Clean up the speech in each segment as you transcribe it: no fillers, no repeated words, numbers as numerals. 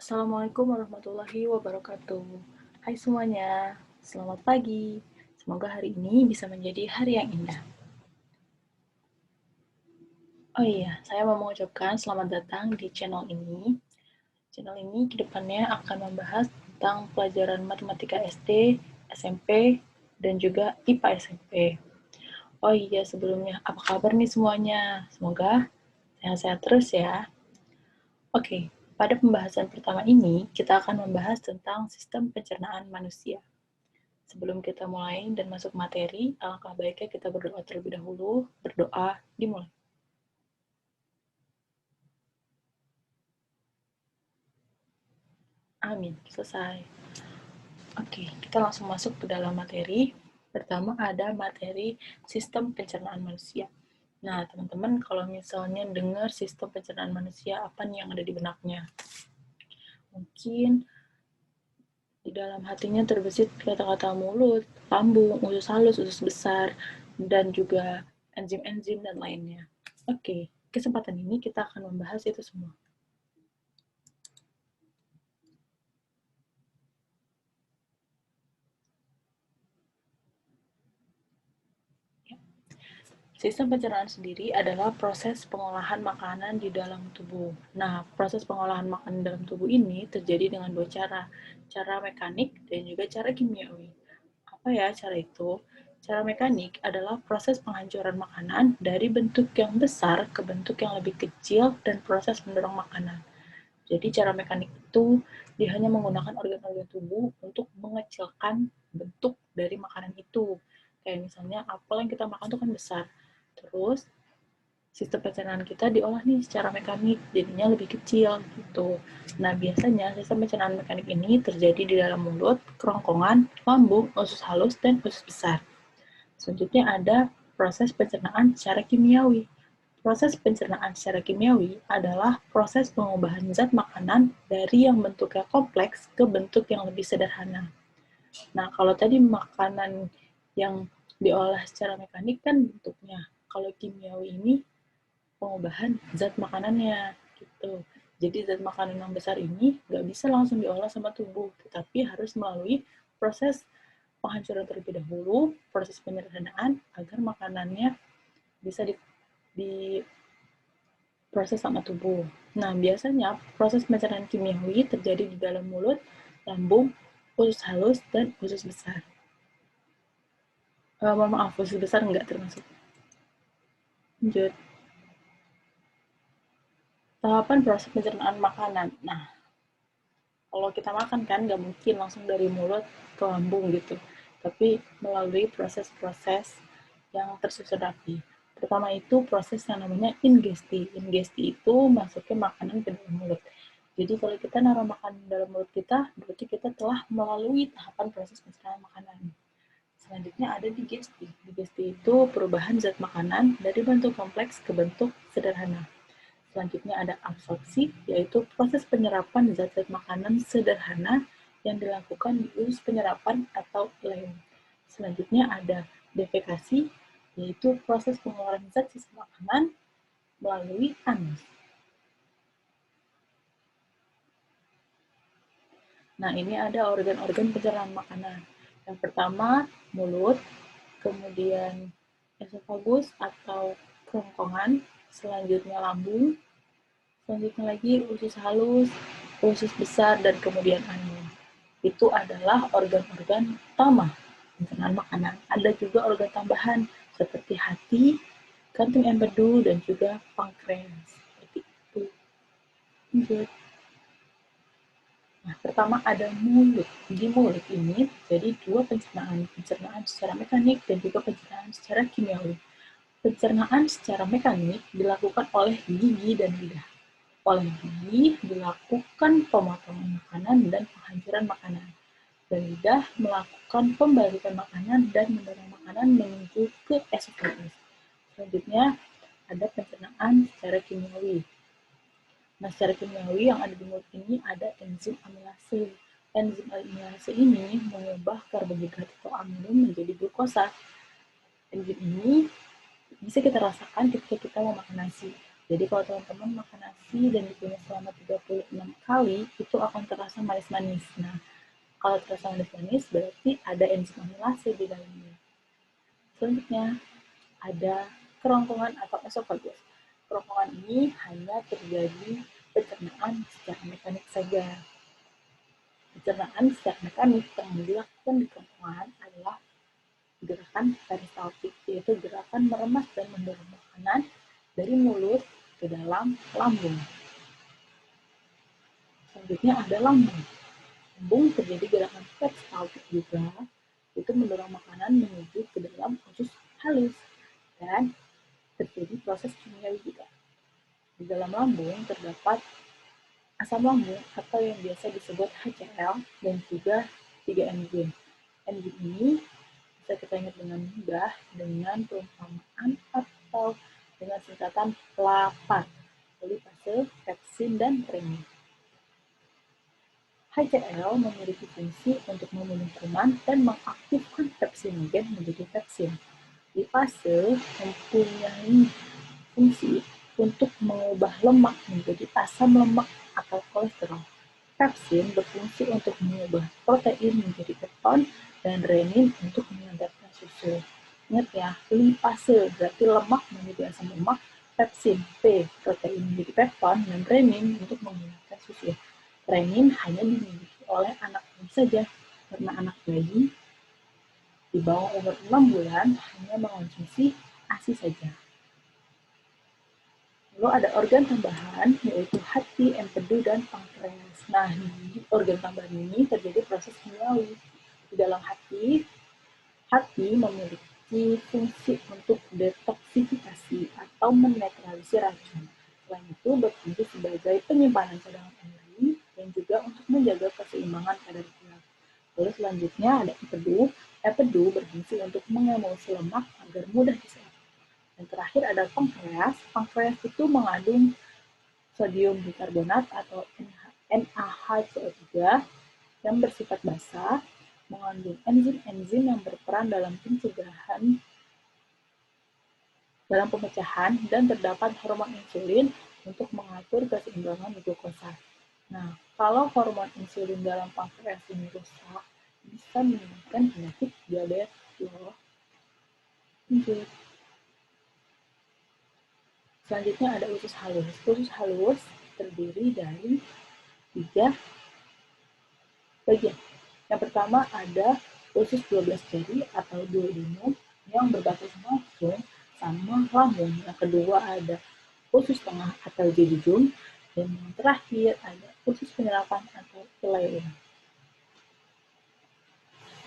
Assalamualaikum warahmatullahi wabarakatuh. Hai semuanya, selamat pagi. Semoga hari ini bisa menjadi hari yang indah. Oh iya, saya mau mengucapkan selamat datang di channel ini. Channel ini kedepannya akan membahas tentang pelajaran matematika SD, SMP, dan juga IPA SMP. Oh iya, sebelumnya apa kabar nih semuanya? Semoga sehat-sehat terus ya. Oke, pada pembahasan pertama ini, kita akan membahas tentang sistem pencernaan manusia. Sebelum kita mulai dan masuk materi, alangkah baiknya kita berdoa terlebih dahulu. Berdoa, dimulai. Amin. Selesai. Oke, kita langsung masuk ke dalam materi. Pertama ada materi sistem pencernaan manusia. Nah, teman-teman, kalau misalnya dengar sistem pencernaan manusia, apa nih yang ada di benaknya? Mungkin di dalam hatinya terbesit kata-kata mulut, lambung, usus halus, usus besar, dan juga enzim-enzim dan lainnya. Oke, kesempatan ini kita akan membahas itu semua. Sistem pencernaan sendiri adalah proses pengolahan makanan di dalam tubuh. Nah, proses pengolahan makanan dalam tubuh ini terjadi dengan dua cara, cara mekanik dan juga cara kimiawi. Apa ya cara itu? Cara mekanik adalah proses penghancuran makanan dari bentuk yang besar ke bentuk yang lebih kecil dan proses mendorong makanan. Jadi cara mekanik itu dia hanya menggunakan organ-organ tubuh untuk mengecilkan bentuk dari makanan itu. Kayak misalnya apel yang kita makan itu kan besar. Terus sistem pencernaan kita diolah nih secara mekanik, jadinya lebih kecil gitu. Nah, biasanya sistem pencernaan mekanik ini terjadi di dalam mulut, kerongkongan, lambung, usus halus, dan usus besar. Selanjutnya ada proses pencernaan secara kimiawi. Proses pencernaan secara kimiawi adalah proses pengubahan zat makanan dari yang bentuknya kompleks ke bentuk yang lebih sederhana. Nah, kalau tadi makanan yang diolah secara mekanik kan bentuknya. Kalau kimiawi ini pengubahan zat makanannya gitu. Jadi zat makanan yang besar ini nggak bisa langsung diolah sama tubuh, tetapi harus melalui proses penghancuran terlebih dahulu, proses penyederhanaan agar makanannya bisa di proses sama tubuh. Nah, biasanya proses pencernaan kimiawi terjadi di dalam mulut, lambung, usus halus, dan usus besar. Mohon maaf, usus besar enggak termasuk. Lanjut. Tahapan proses pencernaan makanan. Nah, kalau kita makan kan nggak mungkin langsung dari mulut ke lambung gitu, tapi melalui proses-proses yang tersusun rapi. Pertama itu proses yang namanya ingesti. Ingesti itu masuknya makanan ke dalam mulut. Jadi kalau kita naruh makanan dalam mulut kita, berarti kita telah melalui tahapan proses pencernaan makanan. Selanjutnya ada digesti. Digesti itu perubahan zat makanan dari bentuk kompleks ke bentuk sederhana. Selanjutnya ada absorpsi, yaitu proses penyerapan zat-zat makanan sederhana yang dilakukan di usus penyerapan atau ileum. Selanjutnya ada defekasi, yaitu proses pengeluaran zat sisa makanan melalui anus. Nah, ini ada organ-organ pencernaan makanan. Yang pertama, mulut, kemudian esofagus atau kerongkongan, selanjutnya lambung, selanjutnya lagi usus halus, usus besar, dan kemudian anus. Itu adalah organ-organ utama pencernaan makanan. Ada juga organ tambahan seperti hati, kantung empedu, dan juga pankreas. Seperti itu. Lanjut. Nah, pertama ada mulut. Di mulut ini jadi dua pencernaan. Pencernaan secara mekanik dan juga pencernaan secara kimiawi. Pencernaan secara mekanik dilakukan oleh gigi dan lidah. Oleh gigi dilakukan pemotongan makanan dan penghancuran makanan. Dan lidah melakukan pembalikan makanan dan mendorong makanan menuju ke esofagus. Selanjutnya ada pencernaan secara kimiawi. Nah, secara kimiawi yang ada di mulut ini ada enzim amilase. Enzim amilase ini mengubah karbohidrat atau amino menjadi glukosa. Enzim ini bisa kita rasakan ketika kita mau makan nasi. Jadi kalau teman-teman makan nasi dan dikunyah selama 36 kali, itu akan terasa manis-manis. Nah, kalau terasa manis-manis, berarti ada enzim amilase di dalamnya. Selanjutnya, ada kerongkongan atau esofagus. Kerongkongan ini hanya terjadi pencernaan secara mekanik saja. Pencernaan secara mekanik yang dilakukan di kerongkongan adalah gerakan peristaltik, yaitu gerakan meremas dan mendorong makanan dari mulut ke dalam lambung. Selanjutnya ada lambung. Lambung terjadi gerakan peristaltik juga, itu mendorong makanan menuju ke dalam usus halus dan terjadi proses kimiawi juga. Di dalam lambung terdapat asam lambung atau yang biasa disebut HCl dan juga 3 enzim. Enzim ini bisa kita ingat dengan mudah dengan perumpamaan atau dengan singkatan LAPAR, polifase, pepsin, dan renin. HCl memiliki fungsi untuk membunuh kuman dan mengaktifkan pepsinogen menjadi pepsin. Lipase mempunyai fungsi untuk mengubah lemak menjadi asam lemak atau kolesterol. Pepsin berfungsi untuk mengubah protein menjadi pepton dan renin untuk menyandarkan susu. Ingat ya, lipase berarti lemak menjadi asam lemak, pepsin P protein menjadi pepton, dan renin untuk menghilangkan susu. Renin hanya dimiliki oleh anak bayi saja, karena anak bayi di bawah umur 6 bulan hanya mengonsumsi ASI saja. Lalu ada organ tambahan, yaitu hati, empedu, dan pankreas. Nah, di organ tambahan ini terjadi proses kimiawi. Di dalam hati memiliki fungsi untuk detoksifikasi atau menetralisir racun. Selain itu, berfungsi sebagai penyimpanan cadangan energi dan juga untuk menjaga keseimbangan kadar gula. Lalu selanjutnya ada empedu. Empedu berfungsi untuk mengemulsi lemak agar mudah diserap. Dan terakhir ada pankreas. Pankreas itu mengandung sodium bikarbonat atau NaHCO3 yang bersifat basa, mengandung enzim-enzim yang berperan dalam pencegahan, dalam pemecahan, dan terdapat hormon insulin untuk mengatur keseimbangan glukosa. Nah, kalau hormon insulin dalam pankreas ini rusak, bisa menyebabkan penyakit diabetes loh. Lanjut. Selanjutnya ada usus halus. Usus halus terdiri dari 3 bagian. Yang pertama ada usus 12 jari atau duodenum yang berbatas langsung sama lambung. Yang kedua ada usus tengah atau jejunum, dan yang terakhir ada usus penyerapan atau ileum.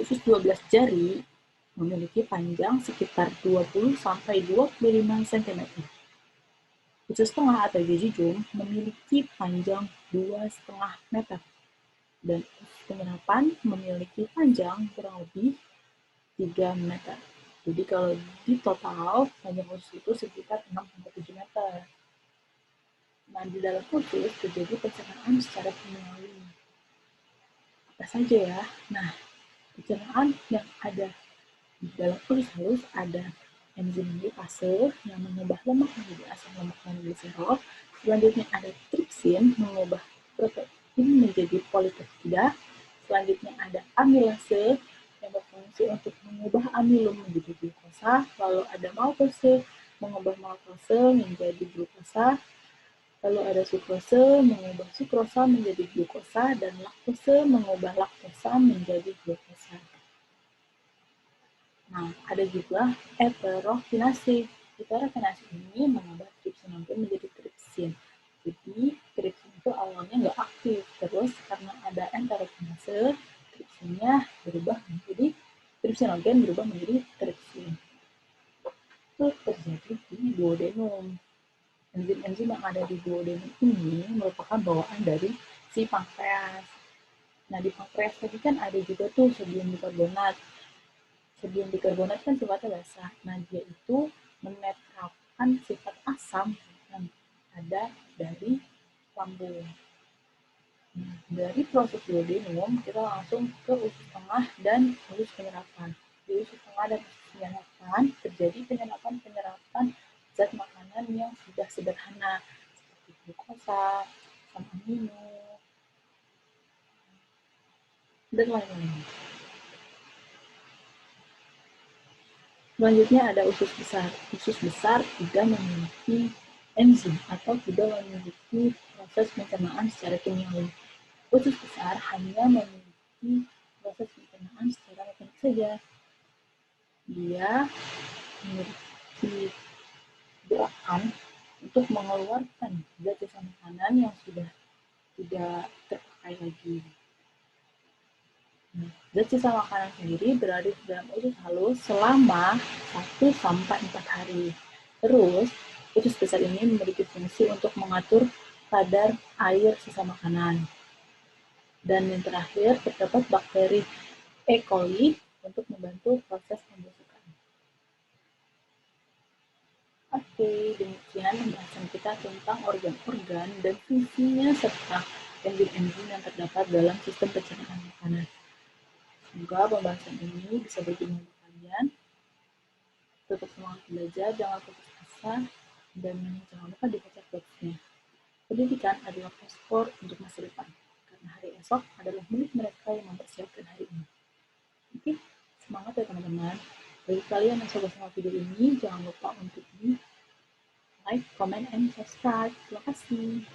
Usus 12 jari memiliki panjang sekitar 20 sampai 25 cm. Usus tengah atau jejunum memiliki panjang 2,5 meter. Dan usus penyerapan memiliki panjang kurang lebih 3 meter. Jadi kalau di total, panjang usus itu sekitar 6-7 meter. Nah, di dalam usus terjadi pencernaan secara kimiawi. Apa saja ya? Nah, pencernaan yang ada di dalam usus halus ada enzim lipase yang mengubah lemak menjadi asam lemak dan gliserol. Selanjutnya ada tripsin mengubah protein menjadi polipeptida. Selanjutnya ada amilase yang berfungsi untuk mengubah amilum menjadi glukosa. Lalu ada maltose mengubah maltose menjadi glukosa. Lalu ada sukrose mengubah sukrosa menjadi glukosa, dan laktose mengubah laktosa menjadi glukosa. Nah, ada juga heterokinase. Heterokinase ini mengubah tripsinogen menjadi tripsin. Jadi, tripsin itu awalnya nggak aktif. Terus, karena ada heterokinase, tripsinnya berubah menjadi tripsinogen berubah menjadi tripsin. Itu terjadi di duodenum. Enzim-enzim yang ada di duodenum ini merupakan bawaan dari si pankreas. Nah, di pankreas tadi kan ada juga tuh sodium bikarbonat. Sodium bikarbonat kan sifatnya basa. Nah, dia itu menetralkan sifat asam yang ada dari lambung. Nah, dari proses duodenum, kita langsung ke usus tengah dan usus penyerapan. Di usus tengah dan usus penyerapan terjadi penyerapan zat makanan yang sudah sederhana seperti glukosa, asam amino, dan lain-lain. Selanjutnya ada usus besar. Usus besar tidak memiliki enzim atau tidak memiliki proses pencernaan secara kimiawi. Usus besar hanya memiliki proses pencernaan secara mekanik saja. Dia memiliki gerakan untuk mengeluarkan zat sisa makanan yang sudah tidak terpakai lagi. Zat sisa makanan sendiri berada di dalam usus halus selama 1-4 hari. Terus, usus besar ini memiliki fungsi untuk mengatur kadar air sisa makanan. Dan yang terakhir, terdapat bakteri E. coli untuk membantu proses pembusukan. Oke, demikian pembahasan kita tentang organ-organ dan fungsinya serta enzim-enzim yang terdapat dalam sistem pencernaan makanan. Semoga pembahasan ini bisa berguna untuk kalian. Tetap semangat belajar, jangan putus asa, dan jangan lupa dibaca boxnya. Pendidikan adalah paspor untuk masa depan, karena hari esok adalah milik mereka yang mempersiapkan hari ini. Oke, semangat ya teman-teman. Bagi kalian yang suka sama video ini, jangan lupa untuk di like, comment, and subscribe. Terima kasih.